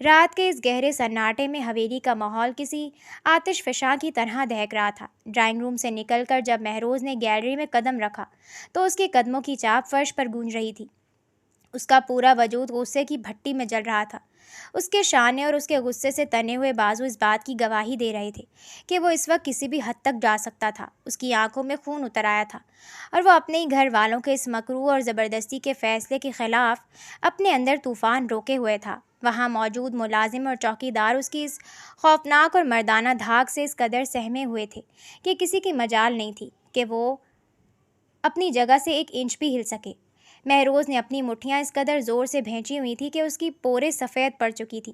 رات کے اس گہرے سناٹے میں حویلی کا ماحول کسی آتش فشاں کی طرح دہک رہا تھا۔ ڈرائنگ روم سے نکل کر جب مہروز نے گیلری میں قدم رکھا تو اس کے قدموں کی چاپ فرش پر گونج رہی تھی۔ اس کا پورا وجود غصے کی بھٹی میں جل رہا تھا۔ اس کے شانے اور اس کے غصے سے تنے ہوئے بازو اس بات کی گواہی دے رہے تھے کہ وہ اس وقت کسی بھی حد تک جا سکتا تھا۔ اس کی آنکھوں میں خون اتر آیا تھا اور وہ اپنے ہی گھر والوں کے اس مکروہ اور زبردستی کے فیصلے کے خلاف اپنے اندر طوفان روکے ہوئے تھا۔ وہاں موجود ملازم اور چوکیدار اس کی اس خوفناک اور مردانہ دھاک سے اس قدر سہمے ہوئے تھے کہ کسی کی مجال نہیں تھی کہ وہ اپنی جگہ سے ایک انچ بھی ہل سکے۔ مہروز نے اپنی مٹھیاں اس قدر زور سے بھینچی ہوئی تھی کہ اس کی پورے سفید پڑ چکی تھی۔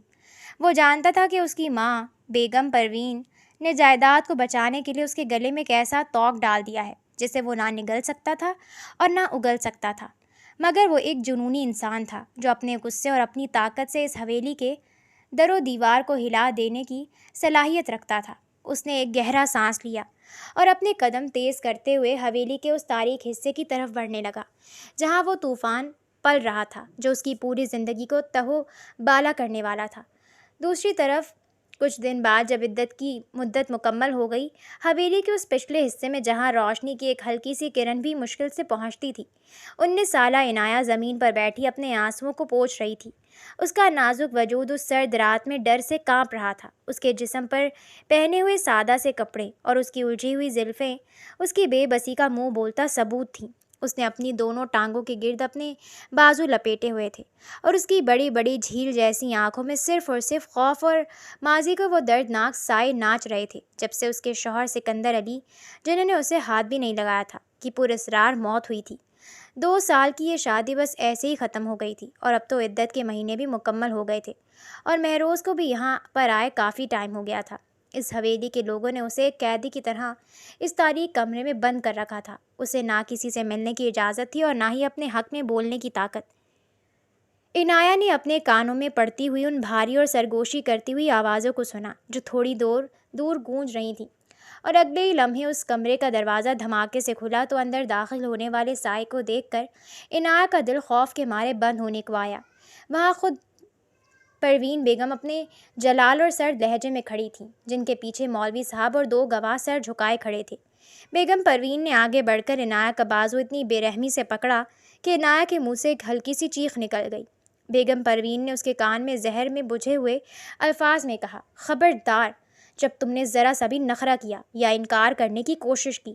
وہ جانتا تھا کہ اس کی ماں بیگم پروین نے جائیداد کو بچانے کے لیے اس کے گلے میں ایک ایسا توق ڈال دیا ہے جسے وہ نہ نگل سکتا تھا اور نہ اگل سکتا تھا، مگر وہ ایک جنونی انسان تھا جو اپنے غصے اور اپنی طاقت سے اس حویلی کے در و دیوار کو ہلا دینے کی صلاحیت رکھتا تھا۔ اس نے ایک گہرا سانس لیا اور اپنے قدم تیز کرتے ہوئے حویلی کے اس تاریک حصے کی طرف بڑھنے لگا جہاں وہ طوفان پل رہا تھا جو اس کی پوری زندگی کو تہو بالا کرنے والا تھا۔ دوسری طرف کچھ دن بعد جب عدت کی مدت مکمل ہو گئی، حویلی کے اس پچھلے حصے میں جہاں روشنی کی ایک ہلکی سی کرن بھی مشکل سے پہنچتی تھی، 19 سالہ عنایہ زمین پر بیٹھی اپنے آنسوؤں کو پوچھ رہی تھی۔ اس کا نازک وجود اس سرد رات میں ڈر سے کانپ رہا تھا۔ اس کے جسم پر پہنے ہوئے سادہ سے کپڑے اور اس کی الجھی ہوئی زلفیں اس کی بے بسی کا منہ بولتا ثبوت تھیں۔ اس نے اپنی دونوں ٹانگوں کے گرد اپنے بازو لپیٹے ہوئے تھے اور اس کی بڑی بڑی جھیل جیسی آنکھوں میں صرف اور صرف خوف اور ماضی کا وہ دردناک سائے ناچ رہے تھے جب سے اس کے شوہر سکندر علی، جنہوں نے اسے ہاتھ بھی نہیں لگایا تھا، کی پراسرار موت ہوئی تھی۔ 2 سال کی یہ شادی بس ایسے ہی ختم ہو گئی تھی اور اب تو عدت کے مہینے بھی مکمل ہو گئے تھے اور مہروز کو بھی یہاں پر آئے کافی ٹائم ہو گیا تھا۔ اس حویلی کے لوگوں نے اسے ایک قیدی کی طرح اس تاریک کمرے میں بند کر رکھا تھا۔ اسے نہ کسی سے ملنے کی اجازت تھی اور نہ ہی اپنے حق میں بولنے کی طاقت۔ عنایہ نے اپنے کانوں میں پڑتی ہوئی ان بھاری اور سرگوشی کرتی ہوئی آوازوں کو سنا جو تھوڑی دور گونج رہی تھیں، اور اگلے ہی لمحے اس کمرے کا دروازہ دھماکے سے کھلا تو اندر داخل ہونے والے سائے کو دیکھ کر عنایہ کا دل خوف کے مارے بند ہونے کو آیا۔ وہاں خود پروین بیگم اپنے جلال اور سرد لہجے میں کھڑی تھیں، جن کے پیچھے مولوی صاحب اور 2 گواہ سر جھکائے کھڑے تھے۔ بیگم پروین نے آگے بڑھ کر عنایہ کا بازو اتنی بے رحمی سے پکڑا کہ عنایہ کے منہ سے ایک ہلکی سی چیخ نکل گئی۔ بیگم پروین نے اس کے کان میں زہر میں بجھے ہوئے الفاظ میں کہا، خبردار، جب تم نے ذرا سا بھی نخرہ کیا یا انکار کرنے کی کوشش کی،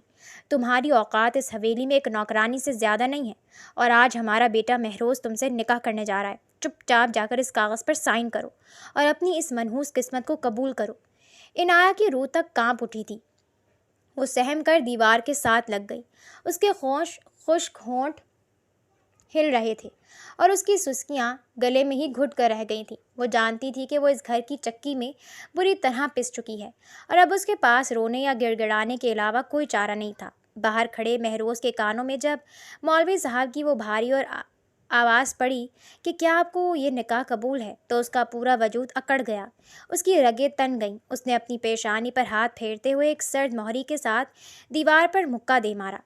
تمہاری اوقات اس حویلی میں ایک نوکرانی سے زیادہ نہیں ہے، اور آج ہمارا بیٹا مہروز تم سے نکاح کرنے جا رہا ہے۔ چپ چاپ جا کر اس کاغذ پر سائن کرو اور اپنی اس منحوس قسمت کو قبول کرو۔ عنایہ کی روح تک کانپ اٹھی تھی۔ وہ سہم کر دیوار کے ساتھ لگ گئی۔ اس کے خشک ہونٹ ہل رہے تھے اور اس کی سسکیاں گلے میں ہی گھٹ کر رہ گئی تھیں۔ وہ جانتی تھی کہ وہ اس گھر کی چکی میں بری طرح پس چکی ہے اور اب اس کے پاس رونے یا گڑ گڑانے کے علاوہ کوئی چارہ نہیں تھا۔ باہر کھڑے مہروز کے کانوں میں جب مولوی صاحب کی وہ بھاری اور آواز پڑی کہ کیا آپ کو یہ نکاح قبول ہے تو اس کا پورا وجود اکڑ گیا، اس کی رگیں تن گئیں۔ اس نے اپنی پیشانی پر ہاتھ پھیرتے ہوئے ایک سرد مہری کے ساتھ دیوار پر مکہ دے مارا،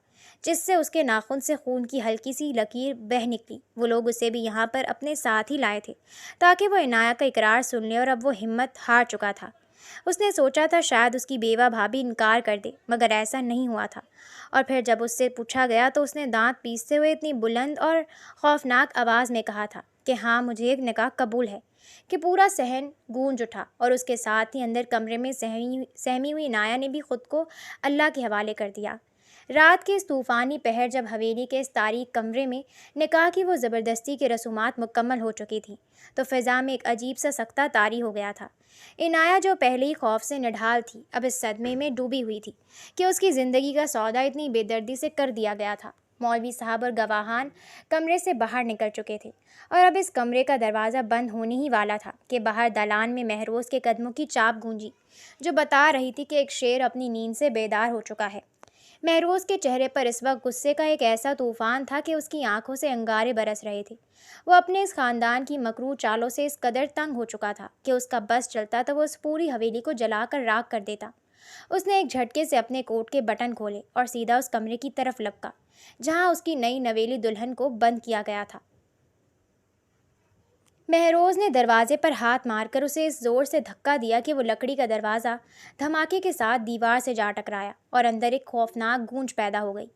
جس سے اس کے ناخن سے خون کی ہلکی سی لکیر بہہ نکلی۔ وہ لوگ اسے بھی یہاں پر اپنے ساتھ ہی لائے تھے تاکہ وہ عنایہ کا اقرار سن لے، اور اب وہ ہمت ہار چکا تھا۔ اس نے سوچا تھا شاید اس کی بیوہ بھابھی انکار کر دے، مگر ایسا نہیں ہوا تھا۔ اور پھر جب اس سے پوچھا گیا تو اس نے دانت پیستے ہوئے اتنی بلند اور خوفناک آواز میں کہا تھا کہ ہاں، مجھے ایک نکاح قبول ہے، کہ پورا صحن گونج اٹھا، اور اس کے ساتھ ہی اندر کمرے میں سہمی ہوئی عنایہ نے بھی خود کو اللہ کے حوالے کر دیا۔ رات کے اس طوفانی پہر جب حویلی کے اس تاریک کمرے میں نکاح کی وہ زبردستی کی رسومات مکمل ہو چکی تھیں تو فضا میں ایک عجیب سا سکتہ طاری ہو گیا تھا۔ عنایہ جو پہلے ہی خوف سے نڈھال تھی، اب اس صدمے میں ڈوبی ہوئی تھی کہ اس کی زندگی کا سودا اتنی بے دردی سے کر دیا گیا تھا۔ مولوی صاحب اور گواہان کمرے سے باہر نکل چکے تھے اور اب اس کمرے کا دروازہ بند ہونے ہی والا تھا کہ باہر دالان میں مہروز کے قدموں کی چاپ گونجی جو بتا رہی تھی کہ ایک شیر اپنی نیند سے بیدار ہو چکا ہے۔ مہروز کے چہرے پر اس وقت غصے کا ایک ایسا طوفان تھا کہ اس کی آنکھوں سے انگارے برس رہے تھے۔ وہ اپنے اس خاندان کی مکروہ چالوں سے اس قدر تنگ ہو چکا تھا کہ اس کا بس چلتا تو وہ اس پوری حویلی کو جلا کر راکھ کر دیتا۔ اس نے ایک جھٹکے سے اپنے کوٹ کے بٹن کھولے اور سیدھا اس کمرے کی طرف لپکا جہاں اس کی نئی نویلی دلہن کو بند کیا گیا تھا۔ مہروز نے دروازے پر ہاتھ مار کر اسے اس زور سے دھکا دیا کہ وہ لکڑی کا دروازہ دھماکے کے ساتھ دیوار سے جا ٹکرایا اور اندر ایک خوفناک گونج پیدا ہو گئی۔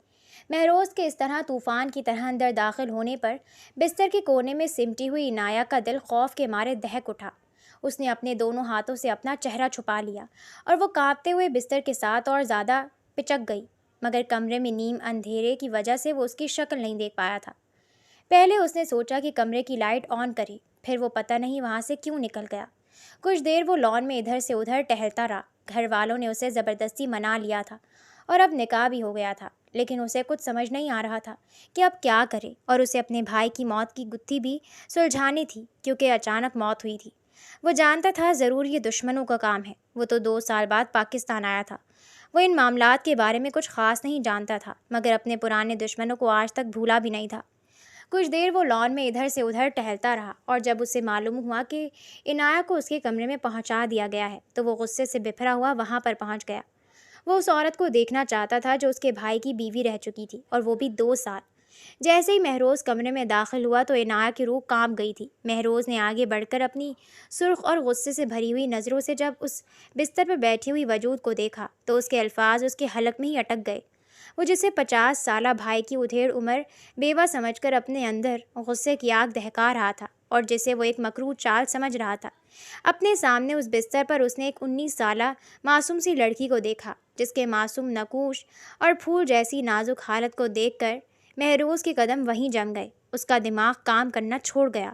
مہروز کے اس طرح طوفان کی طرح اندر داخل ہونے پر بستر کے کونے میں سمٹی ہوئی عنایہ کا دل خوف کے مارے دہک اٹھا۔ اس نے اپنے دونوں ہاتھوں سے اپنا چہرہ چھپا لیا اور وہ کانپتے ہوئے بستر کے ساتھ اور زیادہ پچک گئی، مگر کمرے میں نیم اندھیرے کی وجہ سے وہ اس کی شکل نہیں دیکھ پایا تھا۔ پہلے اس نے سوچا کہ کمرے کی لائٹ آن کرے، پھر وہ پتہ نہیں وہاں سے کیوں نکل گیا۔ کچھ دیر وہ لان میں ادھر سے ادھر ٹہلتا رہا۔ گھر والوں نے اسے زبردستی منا لیا تھا اور اب نکاح بھی ہو گیا تھا، لیکن اسے کچھ سمجھ نہیں آ رہا تھا کہ اب کیا کرے، اور اسے اپنے بھائی کی موت کی گتھی بھی سلجھانی تھی کیونکہ اچانک موت ہوئی تھی۔ وہ جانتا تھا ضرور یہ دشمنوں کا کام ہے۔ وہ تو 2 سال بعد پاکستان آیا تھا۔ وہ ان معاملات کے بارے میں کچھ خاص نہیں جانتا تھا، مگر اپنے پرانے دشمنوں کو آج تک بھولا بھی نہیں تھا۔ کچھ دیر وہ لان میں ادھر سے ادھر ٹہلتا رہا، اور جب اسے معلوم ہوا کہ عنایہ کو اس کے کمرے میں پہنچا دیا گیا ہے تو وہ غصے سے بپھرا ہوا وہاں پر پہنچ گیا۔ وہ اس عورت کو دیکھنا چاہتا تھا جو اس کے بھائی کی بیوی رہ چکی تھی، اور وہ بھی 2 سال۔ جیسے ہی مہروز کمرے میں داخل ہوا تو عنایہ کی روح کانپ گئی تھی۔ مہروز نے آگے بڑھ کر اپنی سرخ اور غصے سے بھری ہوئی نظروں سے جب اس بستر پر بیٹھی ہوئی وجود کو دیکھا تو اس کے الفاظ اس کے حلق میں ہی اٹک گئے۔ وہ جسے 50 سالہ بھائی کی ادھیڑ عمر بیوہ سمجھ کر اپنے اندر غصے کی آگ دہکا رہا تھا، اور جسے وہ ایک مکروہ چال سمجھ رہا تھا، اپنے سامنے اس بستر پر اس نے ایک 19 سالہ معصوم سی لڑکی کو دیکھا، جس کے معصوم نقوش اور پھول جیسی نازک حالت کو دیکھ کر مہروز کے قدم وہیں جم گئے۔ اس کا دماغ کام کرنا چھوڑ گیا۔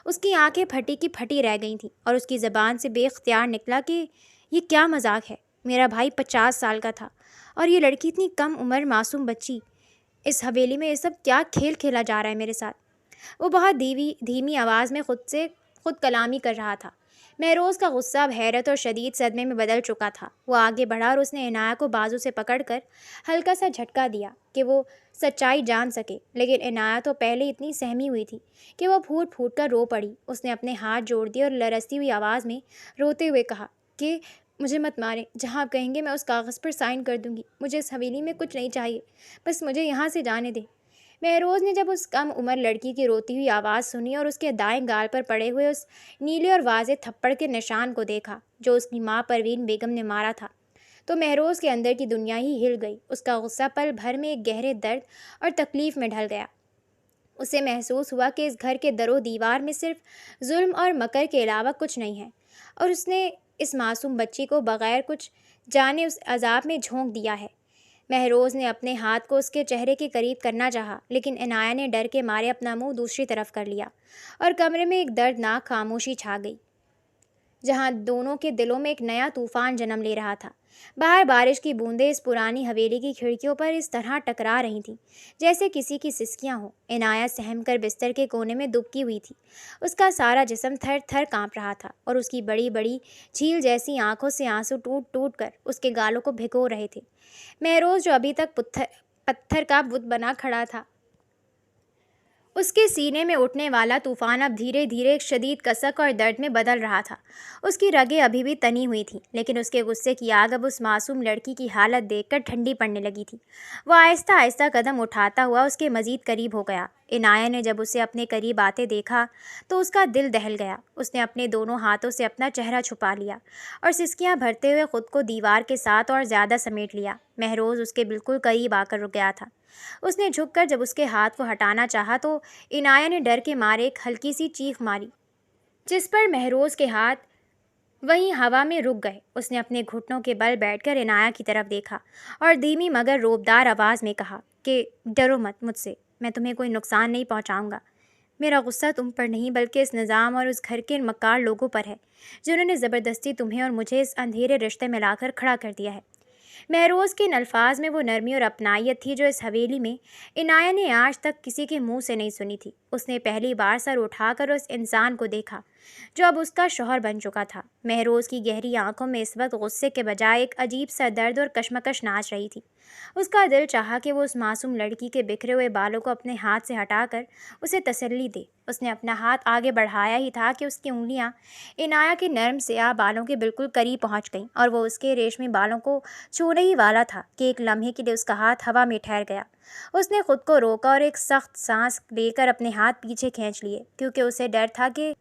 اس کی آنکھیں پھٹی کی پھٹی رہ گئی تھیں، اور اس کی زبان سے بے اختیار نکلا کہ یہ کیا مذاق ہے؟ میرا بھائی 50 سال کا تھا اور یہ لڑکی اتنی کم عمر معصوم بچی۔ اس حویلی میں یہ سب کیا کھیل کھیلا جا رہا ہے میرے ساتھ؟ وہ بہت دھیمی آواز میں خود کلامی کر رہا تھا۔ مہروز کا غصہ اب حیرت اور شدید صدمے میں بدل چکا تھا۔ وہ آگے بڑھا اور اس نے عنایہ کو بازو سے پکڑ کر ہلکا سا جھٹکا دیا کہ وہ سچائی جان سکے، لیکن عنایہ تو پہلے اتنی سہمی ہوئی تھی کہ وہ پھوٹ پھوٹ کر رو پڑی۔ اس نے اپنے ہاتھ جوڑ دیے اور لرزتی ہوئی آواز میں روتے ہوئے کہا کہ مجھے مت ماریں، جہاں آپ کہیں گے میں اس کاغذ پر سائن کر دوں گی۔ مجھے اس حویلی میں کچھ نہیں چاہیے، بس مجھے یہاں سے جانے دیں۔ مہروز نے جب اس کم عمر لڑکی کی روتی ہوئی آواز سنی اور اس کے دائیں گال پر پڑے ہوئے اس نیلے اور واضح تھپڑ کے نشان کو دیکھا جو اس کی ماں پروین بیگم نے مارا تھا، تو مہروز کے اندر کی دنیا ہی ہل گئی۔ اس کا غصہ پل بھر میں ایک گہرے درد اور تکلیف میں ڈھل گیا۔ اسے محسوس ہوا کہ اس گھر کے در و دیوار میں صرف ظلم اور مکر کے علاوہ کچھ نہیں ہے، اور اس نے اس معصوم بچی کو بغیر کچھ جانے اس عذاب میں جھونک دیا ہے۔ مہروز نے اپنے ہاتھ کو اس کے چہرے کے قریب کرنا چاہا، لیکن عنایہ نے ڈر کے مارے اپنا منہ دوسری طرف کر لیا، اور کمرے میں ایک دردناک خاموشی چھا گئی، جہاں دونوں کے دلوں میں ایک نیا طوفان جنم لے رہا تھا۔ باہر بارش کی بوندیں اس پرانی حویلی کی کھڑکیوں پر اس طرح ٹکرا رہی تھیں جیسے کسی کی سسکیاں ہوں۔ عنایہ سہم کر بستر کے کونے میں دبکی ہوئی تھی۔ اس کا سارا جسم تھر تھر کانپ رہا تھا، اور اس کی بڑی بڑی جھیل جیسی آنکھوں سے آنسو ٹوٹ ٹوٹ کر اس کے گالوں کو بھگو رہے تھے۔ مہروز جو ابھی تک پتھر کا بت بنا کھڑا تھا، اس کے سینے میں اٹھنے والا طوفان اب دھیرے دھیرے ایک شدید کسک اور درد میں بدل رہا تھا۔ اس کی رگیں ابھی بھی تنی ہوئی تھیں، لیکن اس کے غصے کی آگ اب اس معصوم لڑکی کی حالت دیکھ کر ٹھنڈی پڑنے لگی تھی۔ وہ آہستہ آہستہ قدم اٹھاتا ہوا اس کے مزید قریب ہو گیا۔ عنایہ نے جب اسے اپنے قریب آتے دیکھا تو اس کا دل دہل گیا۔ اس نے اپنے دونوں ہاتھوں سے اپنا چہرہ چھپا لیا اور سسکیاں بھرتے ہوئے خود کو دیوار کے ساتھ اور زیادہ سمیٹ لیا۔ مہروز اس کے بالکل قریب آ کر رک گیا تھا۔ اس نے جھک کر جب اس کے ہاتھ کو ہٹانا چاہا تو عنایہ نے ڈر کے مارے ایک ہلکی سی چیخ ماری، جس پر مہروز کے ہاتھ وہیں ہوا میں رک گئے۔ اس نے اپنے گھٹنوں کے بل بیٹھ کر عنایہ کی طرف دیکھا اور دھیمی مگر روبدار آواز میں کہا کہ ڈرو مت مجھ سے، میں تمہیں کوئی نقصان نہیں پہنچاؤں گا۔ میرا غصہ تم پر نہیں بلکہ اس نظام اور اس گھر کے ان مکار لوگوں پر ہے جنہوں نے زبردستی تمہیں اور مجھے اس اندھیرے رشتے میں لا کر کھڑا کر دیا ہے۔ مہروز کے ان الفاظ میں وہ نرمی اور اپنائیت تھی جو اس حویلی میں عنایہ نے آج تک کسی کے منہ سے نہیں سنی تھی۔ اس نے پہلی بار سر اٹھا کر اس انسان کو دیکھا جو اب اس کا شوہر بن چکا تھا۔ مہروز کی گہری آنکھوں میں اس وقت غصے کے بجائے ایک عجیب سا درد اور کشمکش ناچ رہی تھی۔ اس کا دل چاہا کہ وہ اس معصوم لڑکی کے بکھرے ہوئے بالوں کو اپنے ہاتھ سے ہٹا کر اسے تسلی دے۔ اس نے اپنا ہاتھ آگے بڑھایا ہی تھا کہ اس کی انگلیاں عنایہ کے نرم سیاہ بالوں کے بالکل قریب پہنچ گئیں، اور وہ اس کے ریشمی بالوں کو چھونے ہی والا تھا کہ ایک لمحے کے لیے اس کا ہاتھ ہوا میں ٹھہر گیا۔ اس نے خود کو روکا اور ایک سخت سانس لے کر اپنے ہاتھ پیچھے کھینچ لیے، کیونکہ اسے ڈر تھا کہ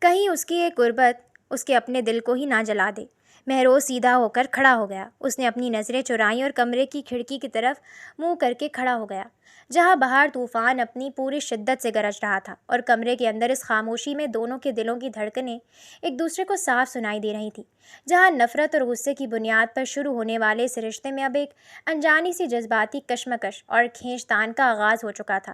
کہیں اس کی ایک غربت اس کے اپنے دل کو ہی نہ جلا دے۔ مہروز سیدھا ہو کر کھڑا ہو گیا۔ اس نے اپنی نظریں چرائیں اور کمرے کی کھڑکی کی طرف منہ کر کے کھڑا ہو گیا، جہاں باہر طوفان اپنی پوری شدت سے گرج رہا تھا اور کمرے کے اندر اس خاموشی میں دونوں کے دلوں کی دھڑکنیں ایک دوسرے کو صاف سنائی دے رہی تھیں۔ جہاں نفرت اور غصے کی بنیاد پر شروع ہونے والے اس رشتے میں اب ایک انجانی سی جذباتی کشمکش اور کھینچتان کا آغاز ہو چکا تھا،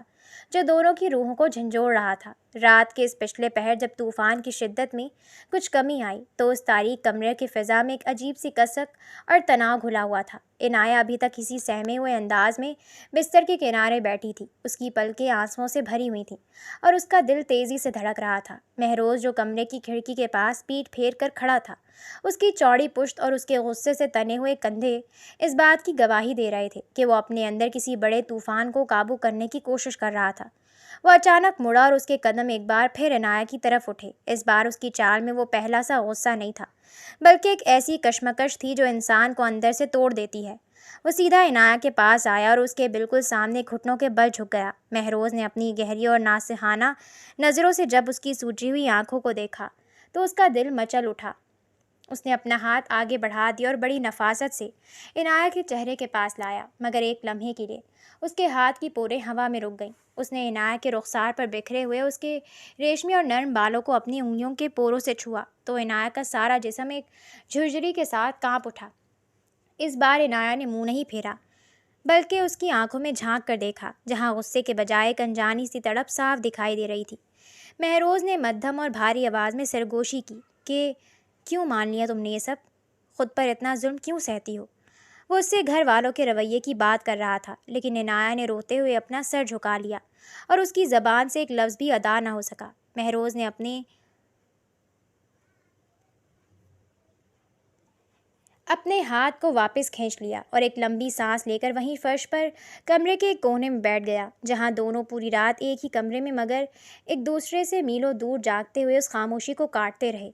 جو دونوں کی روحوں کو جھنجھوڑ رہا تھا۔ رات کے اس پچھلے پہر جب طوفان کی شدت میں کچھ کمی آئی تو اس تاریک کمرے کی فضا میں ایک عجیب سی کسک اور تناؤ گھلا ہوا تھا۔ عنایہ ابھی تک کسی سہمے ہوئے انداز میں بستر کے کنارے بیٹھی تھی۔ اس کی پلکیں آنسوؤں سے بھری ہوئی تھیں اور اس کا دل تیزی سے دھڑک رہا تھا۔ مہروز جو کمرے کی کھڑکی کے پاس پیٹھ پھیر کر کھڑا تھا، اس کی چوڑی پشت اور اس کے غصے سے تنے ہوئے کندھے اس بات کی گواہی دے رہے تھے کہ وہ اپنے اندر کسی بڑے طوفان کو قابو کرنے کی کوشش کر رہا تھا۔ وہ اچانک مڑا اور اس کے قدم ایک بار پھر عنایہ کی طرف اٹھے۔ اس بار اس کی چال میں وہ پہلا سا غصہ نہیں تھا، بلکہ ایک ایسی کشمکش تھی جو انسان کو اندر سے توڑ دیتی ہے۔ وہ سیدھا عنایہ کے پاس آیا اور اس کے بالکل سامنے گھٹنوں کے بل جھک گیا۔ مہروز نے اپنی گہری اور ناصحانہ نظروں سے جب اس کی سوجی ہوئی آنکھوں کو دیکھا تو اس کا دل مچل اٹھا۔ اس نے اپنا ہاتھ آگے بڑھا دیا اور بڑی نفاست سے عنایہ کے چہرے کے پاس لایا، مگر ایک لمحے کے لیے اس کے ہاتھ کی پوریں ہوا میں رک گئیں۔ اس نے عنایہ کے رخسار پر بکھرے ہوئے اس کے ریشمی اور نرم بالوں کو اپنی انگلیوں کے پوروں سے چھوا تو عنایہ کا سارا جسم ایک جھرجھری کے ساتھ کانپ اٹھا۔ اس بار عنایہ نے منہ نہیں پھیرا، بلکہ اس کی آنکھوں میں جھانک کر دیکھا، جہاں غصے کے بجائے ایک انجانی سی تڑپ صاف دکھائی دے رہی تھی۔ مہروز نے مدھم اور بھاری آواز میں سرگوشی کی کہ کیوں مان لیا تم نے یہ سب؟ خود پر اتنا ظلم کیوں سہتی ہو؟ وہ اس سے گھر والوں کے رویے کی بات کر رہا تھا، لیکن عنایہ نے روتے ہوئے اپنا سر جھکا لیا اور اس کی زبان سے ایک لفظ بھی ادا نہ ہو سکا۔ مہروز نے اپنے ہاتھ کو واپس کھینچ لیا اور ایک لمبی سانس لے کر وہیں فرش پر کمرے کے ایک کونے میں بیٹھ گیا، جہاں دونوں پوری رات ایک ہی کمرے میں مگر ایک دوسرے سے میلوں دور جاگتے ہوئے اس خاموشی کو کاٹتے رہے۔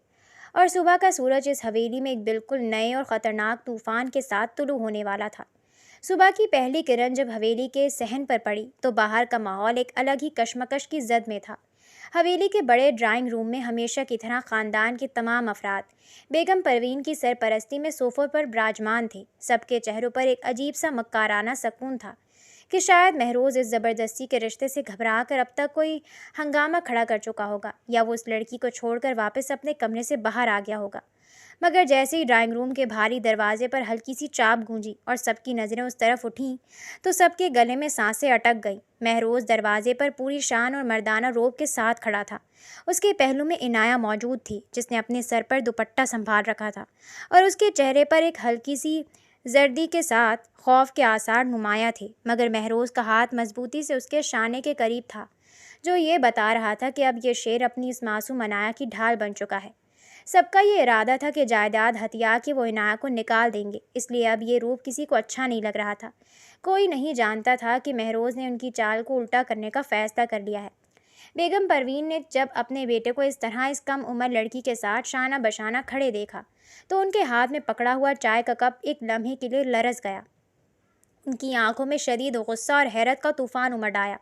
اور صبح کا سورج اس حویلی میں ایک بالکل نئے اور خطرناک طوفان کے ساتھ طلوع ہونے والا تھا۔ صبح کی پہلی کرن جب حویلی کے صحن پر پڑی تو باہر کا ماحول ایک الگ ہی کشمکش کی زد میں تھا۔ حویلی کے بڑے ڈرائنگ روم میں ہمیشہ کی طرح خاندان کے تمام افراد بیگم پروین کی سرپرستی میں صوفوں پر براجمان تھے۔ سب کے چہروں پر ایک عجیب سا مکارانہ سکون تھا کہ شاید مہروز اس زبردستی کے رشتے سے گھبرا کر اب تک کوئی ہنگامہ کھڑا کر چکا ہوگا، یا وہ اس لڑکی کو چھوڑ کر واپس اپنے کمرے سے باہر آ گیا ہوگا۔ مگر جیسے ہی ڈرائنگ روم کے بھاری دروازے پر ہلکی سی چاپ گونجی اور سب کی نظریں اس طرف اٹھیں تو سب کے گلے میں سانسیں اٹک گئیں۔ مہروز دروازے پر پوری شان اور مردانہ روب کے ساتھ کھڑا تھا۔ اس کے پہلو میں عنایہ موجود تھی، جس نے اپنے سر پر دوپٹہ سنبھال رکھا تھا اور اس کے چہرے پر ایک ہلکی سی زردی کے ساتھ خوف کے آثار نمایاں تھے، مگر مہروز کا ہاتھ مضبوطی سے اس کے شانے کے قریب تھا، جو یہ بتا رہا تھا کہ اب یہ شیر اپنی اس معصوم عنایہ کی ڈھال بن چکا ہے۔ سب کا یہ ارادہ تھا کہ جائیداد ہتھیا کے وہ عنایہ کو نکال دیں گے، اس لیے اب یہ روپ کسی کو اچھا نہیں لگ رہا تھا۔ کوئی نہیں جانتا تھا کہ مہروز نے ان کی چال کو الٹا کرنے کا فیصلہ کر لیا ہے۔ بیگم پروین نے جب اپنے بیٹے کو اس طرح اس کم عمر لڑکی کے ساتھ شانہ بشانہ کھڑے دیکھا تو ان کے ہاتھ میں پکڑا ہوا چائے کا کپ ایک لمحے کے لیے لرز گیا۔ ان کی آنکھوں میں شدید غصہ اور حیرت کا طوفان امڈ آیا۔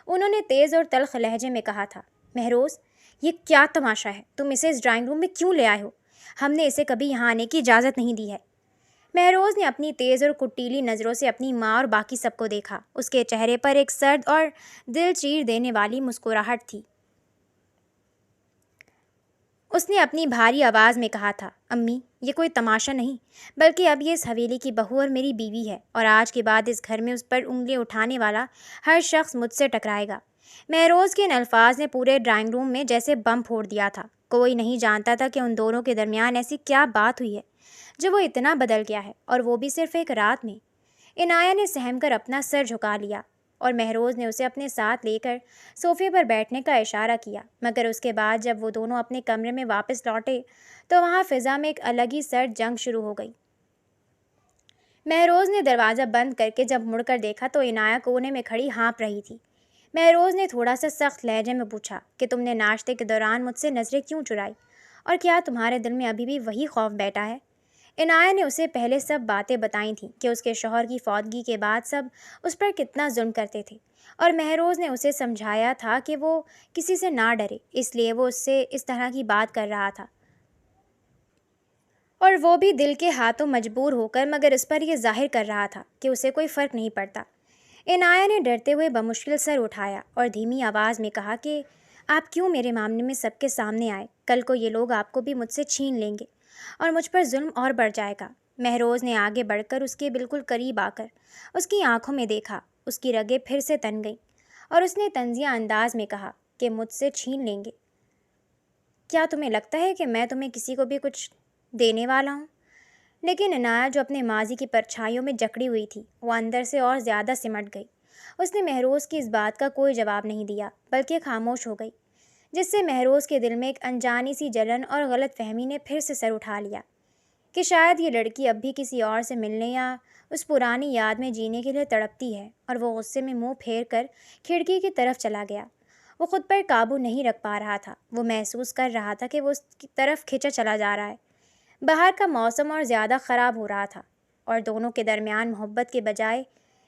انہوں نے تیز اور تلخ لہجے میں کہا تھا، مہروز، یہ کیا تماشا ہے؟ تم اسے اس ڈرائنگ روم میں کیوں لے آئے ہو؟ ہم نے اسے کبھی یہاں آنے کی اجازت نہیں دی ہے۔ مہروز نے اپنی تیز اور کٹیلی نظروں سے اپنی ماں اور باقی سب کو دیکھا۔ اس کے چہرے پر ایک سرد اور دل چیر دینے والی مسکراہٹ تھی۔ اس نے اپنی بھاری آواز میں کہا تھا، امی، یہ کوئی تماشا نہیں، بلکہ اب یہ اس حویلی کی بہو اور میری بیوی ہے، اور آج کے بعد اس گھر میں اس پر انگلی اٹھانے والا ہر شخص مجھ سے ٹکرائے گا۔ مہروز کے ان الفاظ نے پورے ڈرائنگ روم میں جیسے بم پھوڑ دیا تھا۔ کوئی نہیں جانتا تھا کہ ان دونوں کے درمیان ایسی کیا بات ہوئی ہے جو وہ اتنا بدل گیا ہے، اور وہ بھی صرف ایک رات میں۔ عنایہ نے سہم کر اپنا سر جھکا لیا اور مہروز نے اسے اپنے ساتھ لے کر صوفے پر بیٹھنے کا اشارہ کیا، مگر اس کے بعد جب وہ دونوں اپنے کمرے میں واپس لوٹے تو وہاں فضا میں ایک الگ ہی سرد جنگ شروع ہو گئی۔ مہروز نے دروازہ بند کر کے جب مڑ کر دیکھا تو عنایہ کونے میں کھڑی ہانپ رہی تھی۔ مہروز نے تھوڑا سا سخت لہجے میں پوچھا کہ تم نے ناشتے کے دوران مجھ سے نظریں کیوں چرائی، اور کیا تمہارے دل میں ابھی بھی وہی خوف بیٹھا ہے؟ عنایہ نے اسے پہلے سب باتیں بتائی تھیں کہ اس کے شوہر کی فوتگی کے بعد سب اس پر کتنا ظلم کرتے تھے، اور مہروز نے اسے سمجھایا تھا کہ وہ کسی سے نہ ڈرے، اس لیے وہ اس سے اس طرح کی بات کر رہا تھا، اور وہ بھی دل کے ہاتھوں مجبور ہو کر، مگر اس پر یہ ظاہر کر رہا تھا کہ اسے کوئی فرق نہیں پڑتا۔ عنایہ نے ڈرتے ہوئے بمشکل سر اٹھایا اور دھیمی آواز میں کہا کہ آپ کیوں میرے معاملے میں سب کے سامنے آئے؟ کل کو یہ لوگ آپ کو بھی مجھ سے چھین لیں گے اور مجھ پر ظلم اور بڑھ جائے گا۔ مہروز نے آگے بڑھ کر اس کے بالکل قریب آ کر اس کی آنکھوں میں دیکھا۔ اس کی رگیں پھر سے تن گئیں اور اس نے طنزیہ انداز میں کہا کہ مجھ سے چھین لیں گے؟ کیا تمہیں لگتا ہے کہ میں تمہیں کسی کو بھی کچھ دینے والا ہوں؟ لیکن عنایہ جو اپنے ماضی کی پرچھائیوں میں جکڑی ہوئی تھی، وہ اندر سے اور زیادہ سمٹ گئی۔ اس نے مہروز کی اس بات کا کوئی جواب نہیں دیا، بلکہ خاموش ہو گئی، جس سے مہروز کے دل میں ایک انجانی سی جلن اور غلط فہمی نے پھر سے سر اٹھا لیا کہ شاید یہ لڑکی اب بھی کسی اور سے ملنے یا اس پرانی یاد میں جینے کے لیے تڑپتی ہے، اور وہ غصے میں منہ پھیر کر کھڑکی کی طرف چلا گیا۔ وہ خود پر قابو نہیں رکھ پا رہا تھا۔ وہ محسوس کر رہا تھا کہ وہ اس کی طرف کھینچا چلا جا رہا ہے۔ باہر کا موسم اور زیادہ خراب ہو رہا تھا، اور دونوں کے درمیان محبت کے بجائے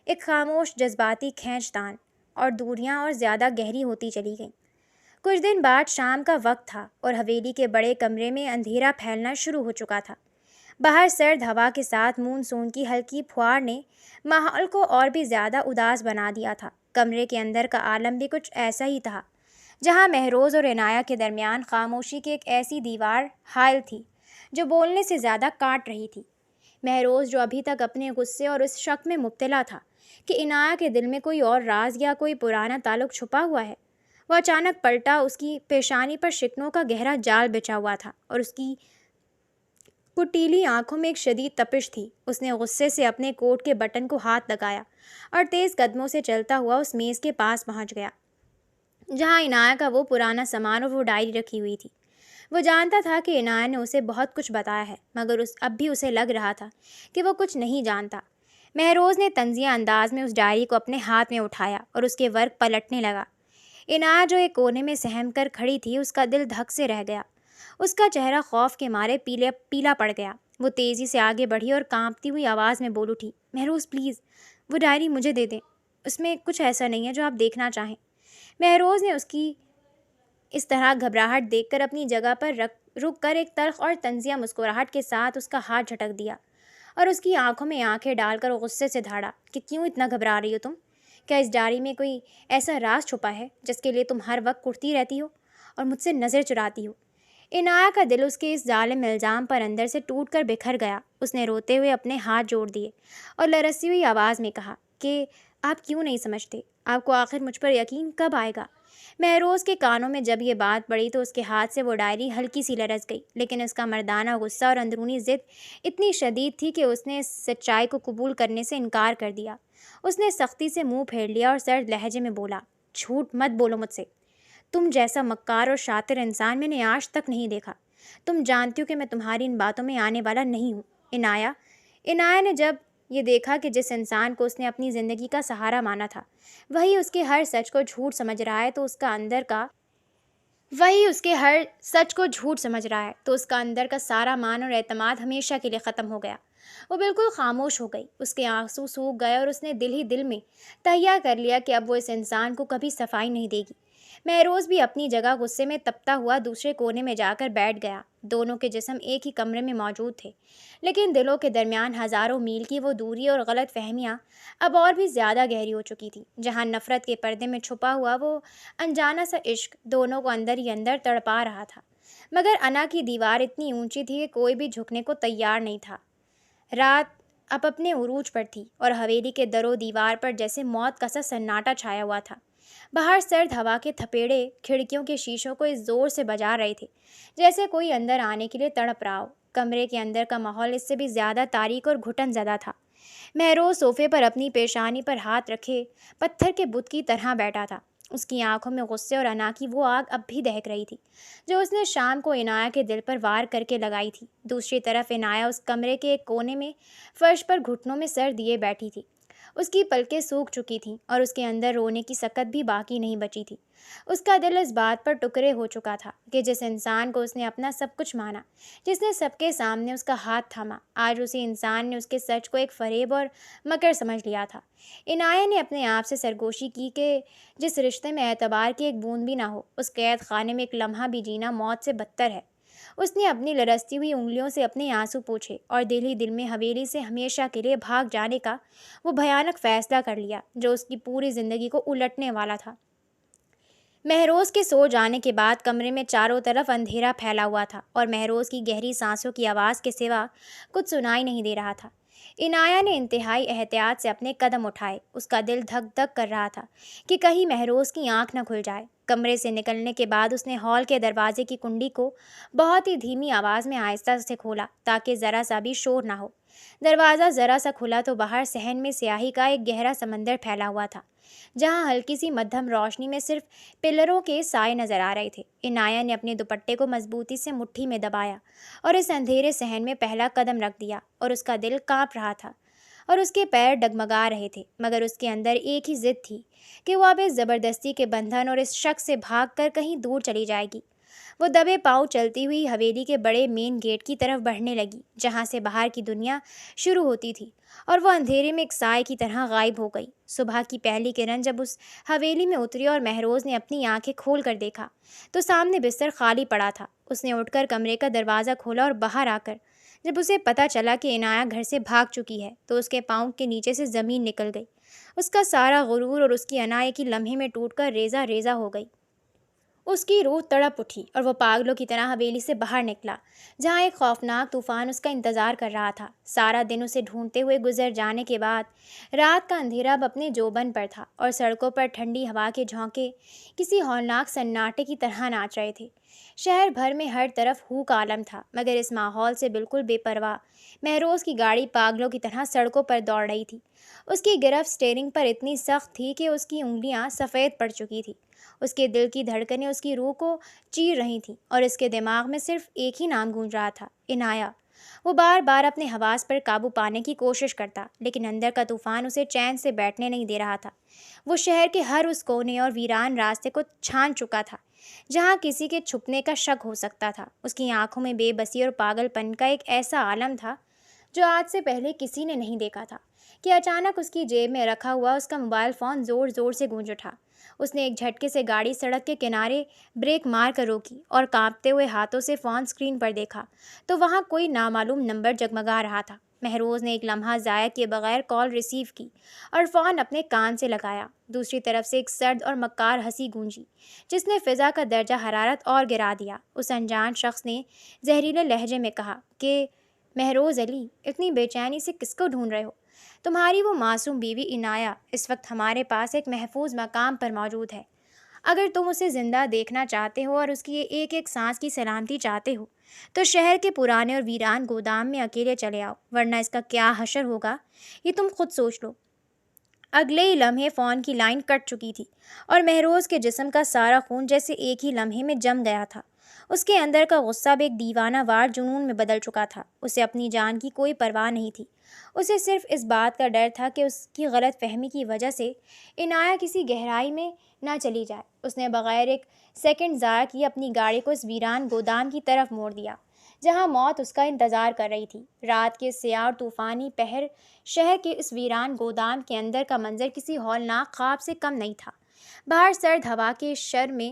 ایک خاموش جذباتی کھینچ تان اور دوریاں اور زیادہ گہری ہوتی چلی گئیں۔ کچھ دن بعد شام کا وقت تھا اور حویلی کے بڑے کمرے میں اندھیرا پھیلنا شروع ہو چکا تھا۔ باہر سرد ہوا کے ساتھ مونسون کی ہلکی پھوار نے ماحول کو اور بھی زیادہ اداس بنا دیا تھا۔ کمرے کے اندر کا عالم بھی کچھ ایسا ہی تھا، جہاں مہروز اور عنایہ کے درمیان خاموشی کی ایک ایسی دیوار حائل تھی جو بولنے سے زیادہ کاٹ رہی تھی۔ مہروز جو ابھی تک اپنے غصے اور اس شک میں مبتلا تھا کہ عنایہ کے دل میں کوئی اور راز یا کوئی پرانا تعلق چھپا ہوا ہے، وہ اچانک پلٹا۔ اس کی پیشانی پر شکنوں کا گہرا جال بچھا ہوا تھا اور اس کی کٹیلی آنکھوں میں ایک شدید تپش تھی۔ اس نے غصے سے اپنے کوٹ کے بٹن کو ہاتھ لگایا اور تیز قدموں سے چلتا ہوا اس میز کے پاس پہنچ گیا جہاں عنایہ کا وہ پرانا سامان اور وہ ڈائری رکھی ہوئی تھی۔ وہ جانتا تھا کہ عنایہ نے اسے بہت کچھ بتایا ہے، مگر اب بھی اسے لگ رہا تھا کہ وہ کچھ نہیں جانتا۔ مہروز نے طنزیہ انداز میں اس ڈائری کو اپنے ہاتھ میں اٹھایا اور اس کے ورق پلٹنے لگا۔ عنایہ جو ایک کونے میں سہم کر کھڑی تھی، اس کا دل دھک سے رہ گیا۔ اس کا چہرہ خوف کے مارے پیلا پڑ گیا۔ وہ تیزی سے آگے بڑھی اور کانپتی ہوئی آواز میں بول اٹھی، مہروز پلیز، وہ ڈائری مجھے دے دیں، اس میں کچھ ایسا نہیں ہے جو آپ دیکھنا چاہیں۔ مہروز نے اس کی اس طرح گھبراہٹ دیکھ کر اپنی جگہ پر رک کر ایک تلخ اور طنزیہ مسکراہٹ کے ساتھ اس کا ہاتھ جھٹک دیا اور اس کی آنکھوں میں آنکھیں ڈال کر غصے سے دھاڑا کہ کیوں اتنا گھبرا رہی ہو تم؟ کیا اس ڈائری میں کوئی ایسا راز چھپا ہے جس کے لیے تم ہر وقت کڑتی رہتی ہو اور مجھ سے نظر چراتی ہو؟ عنایہ کا دل اس کے اس ظالم الزام پر اندر سے ٹوٹ کر بکھر گیا۔ اس نے روتے ہوئے اپنے ہاتھ جوڑ دیے اور لرزتی ہوئی آواز میں کہا کہ آپ کیوں نہیں سمجھتے؟ آپ کو آخر مجھ پر یقین کب آئے گا؟ مہروز کے کانوں میں جب یہ بات پڑی تو اس کے ہاتھ سے وہ ڈائری ہلکی سی لرز گئی، لیکن اس کا مردانہ غصہ اور اندرونی ضد اتنی شدید تھی کہ اس نے اس سچائی کو قبول کرنے سے انکار کر دیا۔ اس نے سختی سے منہ پھیر لیا اور سرد لہجے میں بولا، جھوٹ مت بولو مجھ سے، تم جیسا مکار اور شاطر انسان میں نے آج تک نہیں دیکھا۔ تم جانتی ہو کہ میں تمہاری ان باتوں میں آنے والا نہیں ہوں۔ عنایہ نے جب یہ دیکھا کہ جس انسان کو اس نے اپنی زندگی کا سہارا مانا تھا وہی اس کے ہر سچ کو جھوٹ سمجھ رہا ہے تو اس کا اندر کا سارا مان اور اعتماد ہمیشہ کے لیے ختم ہو گیا۔ وہ بالکل خاموش ہو گئی، اس کے آنسو سوکھ گئے اور اس نے دل ہی دل میں تہیہ کر لیا کہ اب وہ اس انسان کو کبھی صفائی نہیں دے گی۔ مہروز بھی اپنی جگہ غصے میں تپتا ہوا دوسرے کونے میں جا کر بیٹھ گیا۔ دونوں کے جسم ایک ہی کمرے میں موجود تھے، لیکن دلوں کے درمیان ہزاروں میل کی وہ دوری اور غلط فہمیاں اب اور بھی زیادہ گہری ہو چکی تھیں۔ جہاں نفرت کے پردے میں چھپا ہوا وہ انجانا سا عشق دونوں کو اندر ہی اندر تڑپا رہا تھا، مگر انا کی دیوار اتنی اونچی تھی کہ کوئی بھی جھکنے کو تیار نہیں تھا۔ رات اب اپنے عروج پر تھی اور حویلی کے در و دیوار پر جیسے موت کا سا سناٹا چھایا ہوا تھا۔ باہر سرد ہوا کے تھپیڑے کھڑکیوں کے شیشوں کو اس زور سے بجا رہے تھے جیسے کوئی اندر آنے کے لیے تڑپ رہا ہو۔ کمرے کے اندر کا ماحول اس سے بھی زیادہ تاریک اور گھٹن زدہ تھا۔ مہروز صوفے پر اپنی پیشانی پر ہاتھ رکھے پتھر کے بت کی طرح بیٹھا تھا۔ اس کی آنکھوں میں غصے اور انا کی وہ آگ اب بھی دہک رہی تھی جو اس نے شام کو عنایہ کے دل پر وار کر کے لگائی تھی۔ دوسری طرف عنایہ اس کمرے کے ایک کونے میں فرش پر گھٹنوں میں سر دیے بیٹھی تھی۔ اس کی پلکیں سوکھ چکی تھیں اور اس کے اندر رونے کی سکت بھی باقی نہیں بچی تھی۔ اس کا دل اس بات پر ٹکڑے ہو چکا تھا کہ جس انسان کو اس نے اپنا سب کچھ مانا، جس نے سب کے سامنے اس کا ہاتھ تھاما، آج اسی انسان نے اس کے سچ کو ایک فریب اور مکر سمجھ لیا تھا۔ عنایہ نے اپنے آپ سے سرگوشی کی کہ جس رشتے میں اعتبار کی ایک بوند بھی نہ ہو، اس قید خانے میں ایک لمحہ بھی جینا موت سے بدتر ہے۔ اس نے اپنی لرزتی ہوئی انگلیوں سے اپنے آنسو پوچھے اور دل ہی دل میں حویلی سے ہمیشہ کے لیے بھاگ جانے کا وہ بھیانک فیصلہ کر لیا جو اس کی پوری زندگی کو الٹنے والا تھا۔ مہروز کے سو جانے کے بعد کمرے میں چاروں طرف اندھیرا پھیلا ہوا تھا اور مہروز کی گہری سانسوں کی آواز کے سوا کچھ سنائی نہیں دے رہا تھا۔ عنایہ نے انتہائی احتیاط سے اپنے قدم اٹھائے۔ اس کا دل دھک دھک کر رہا تھا کہ کہیں مہروز کی آنکھ نہ کھل جائے۔ کمرے سے نکلنے کے بعد اس نے ہال کے دروازے کی کنڈی کو بہت ہی دھیمی آواز میں آہستہ سے کھولا تاکہ ذرا سا بھی شور نہ ہو۔ دروازہ ذرا سا کھلا تو باہر صحن میں سیاہی کا ایک گہرا سمندر پھیلا ہوا تھا، جہاں ہلکی سی مدھم روشنی میں صرف پلروں کے سائے نظر آ رہے تھے۔ عنایہ نے اپنے دوپٹے کو مضبوطی سے مٹھی میں دبایا اور اس اندھیرے صحن میں پہلا قدم رکھ دیا، اور اس کا دل کانپ رہا تھا اور اس کے پیر ڈگمگا رہے تھے، مگر اس کے اندر ایک ہی ضد تھی کہ وہ اب اس زبردستی کے بندھن اور اس شک سے بھاگ کر کہیں دور چلی جائے گی۔ وہ دبے پاؤں چلتی ہوئی حویلی کے بڑے مین گیٹ کی طرف بڑھنے لگی، جہاں سے باہر کی دنیا شروع ہوتی تھی، اور وہ اندھیرے میں ایک سائے کی طرح غائب ہو گئی۔ صبح کی پہلی کرن جب اس حویلی میں اتری اور مہروز نے اپنی آنکھیں کھول کر دیکھا تو سامنے بستر خالی پڑا تھا۔ اس نے اٹھ کر کمرے کا دروازہ کھولا اور باہر آ کر جب اسے پتہ چلا کہ عنایہ گھر سے بھاگ چکی ہے تو اس کے پاؤں کے نیچے سے زمین نکل گئی۔ اس کا سارا غرور اور اس کی انا ایک ہی لمحے میں ٹوٹ کر ریزہ ریزہ ہو گئی۔ اس کی روح تڑپ اٹھی اور وہ پاگلوں کی طرح حویلی سے باہر نکلا، جہاں ایک خوفناک طوفان اس کا انتظار کر رہا تھا۔ سارا دن اسے ڈھونڈتے ہوئے گزر جانے کے بعد رات کا اندھیرا اب اپنے جوبن پر تھا اور سڑکوں پر ٹھنڈی ہوا کے جھونکے کسی ہولناک سناٹے کی طرح ناچ رہے تھے۔ شہر بھر میں ہر طرف ہو کا عالم تھا، مگر اس ماحول سے بالکل بے پرواہ مہروز کی گاڑی پاگلوں کی طرح سڑکوں پر دوڑ رہی تھی۔ اس کی گرفت اسٹیئرنگ پر اتنی سخت تھی کہ اس کی انگلیاں سفید پڑ چکی تھیں۔ اس کے دل کی دھڑکنیں اس کی روح کو چیر رہی تھیں اور اس کے دماغ میں صرف ایک ہی نام گونج رہا تھا، عنایہ۔ وہ بار بار اپنے حواس پر قابو پانے کی کوشش کرتا، لیکن اندر کا طوفان اسے چین سے بیٹھنے نہیں دے رہا تھا۔ وہ شہر کے ہر اس کونے اور ویران راستے کو چھان چکا تھا جہاں کسی کے چھپنے کا شک ہو سکتا تھا۔ اس کی آنکھوں میں بے بسی اور پاگل پن کا ایک ایسا عالم تھا جو آج سے پہلے کسی نے نہیں دیکھا تھا کہ اچانک اس کی جیب میں رکھا ہوا اس کا موبائل فون زور زور سے گونج اٹھا۔ اس نے ایک جھٹکے سے گاڑی سڑک کے کنارے بریک مار کر روکی اور کانپتے ہوئے ہاتھوں سے فون اسکرین پر دیکھا تو وہاں کوئی نامعلوم نمبر جگمگا رہا تھا۔ مہروز نے ایک لمحہ ضائع کیے بغیر کال ریسیو کی اور فون اپنے کان سے لگایا۔ دوسری طرف سے ایک سرد اور مکار ہنسی گونجی جس نے فضا کا درجہ حرارت اور گرا دیا۔ اس انجان شخص نے زہریلے لہجے میں کہا کہ مہروز علی، اتنی بے چینی سے کس کو ڈھونڈ رہے ہو؟ تمہاری وہ معصوم بیوی عنایہ اس وقت ہمارے پاس ایک محفوظ مقام پر موجود ہے۔ اگر تم اسے زندہ دیکھنا چاہتے ہو اور اس کی ایک ایک سانس کی سلامتی چاہتے ہو تو شہر کے پرانے اور ویران گودام میں اکیلے چلے آؤ، ورنہ اس کا کیا حشر ہوگا یہ تم خود سوچ لو۔ اگلے ہی لمحے فون کی لائن کٹ چکی تھی اور مہروز کے جسم کا سارا خون جیسے ایک ہی لمحے میں جم گیا تھا۔ اس کے اندر کا غصہ بھی ایک دیوانہ وار جنون میں بدل چکا تھا۔ اسے اپنی جان کی کوئی پرواہ نہیں تھی۔ اسے صرف اس بات کا ڈر تھا کہ اس کی غلط فہمی کی وجہ سے عنایہ کسی گہرائی میں نہ چلی جائے۔ اس نے بغیر ایک سیکنڈ ضائع کیے اپنی گاڑی کو اس ویران گودام کی طرف موڑ دیا جہاں موت اس کا انتظار کر رہی تھی۔ رات کے سیاہ اور طوفانی پہر شہر کے اس ویران گودام کے اندر کا منظر کسی ہولناک خواب سے کم نہیں تھا۔ باہر سرد ہوا کے شر میں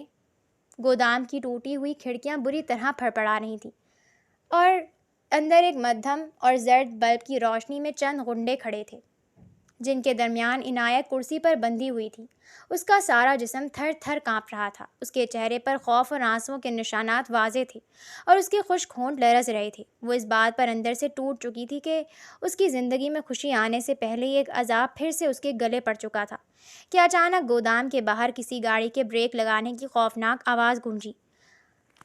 گودام کی ٹوٹی ہوئی کھڑکیاں بری طرح پھڑپڑا رہی تھیں اور اندر ایک مدھم اور زرد بلب کی روشنی میں چند غنڈے کھڑے تھے جن کے درمیان عنایت کرسی پر بندھی ہوئی تھی۔ اس کا سارا جسم تھر تھر کانپ رہا تھا۔ اس کے چہرے پر خوف اور آنسوؤں کے نشانات واضح تھے اور اس کے خشک ہونٹ لرز رہے تھے۔ وہ اس بات پر اندر سے ٹوٹ چکی تھی کہ اس کی زندگی میں خوشی آنے سے پہلے ہی ایک عذاب پھر سے اس کے گلے پڑ چکا تھا کہ اچانک گودام کے باہر کسی گاڑی کے بریک لگانے کی خوفناک آواز گونجی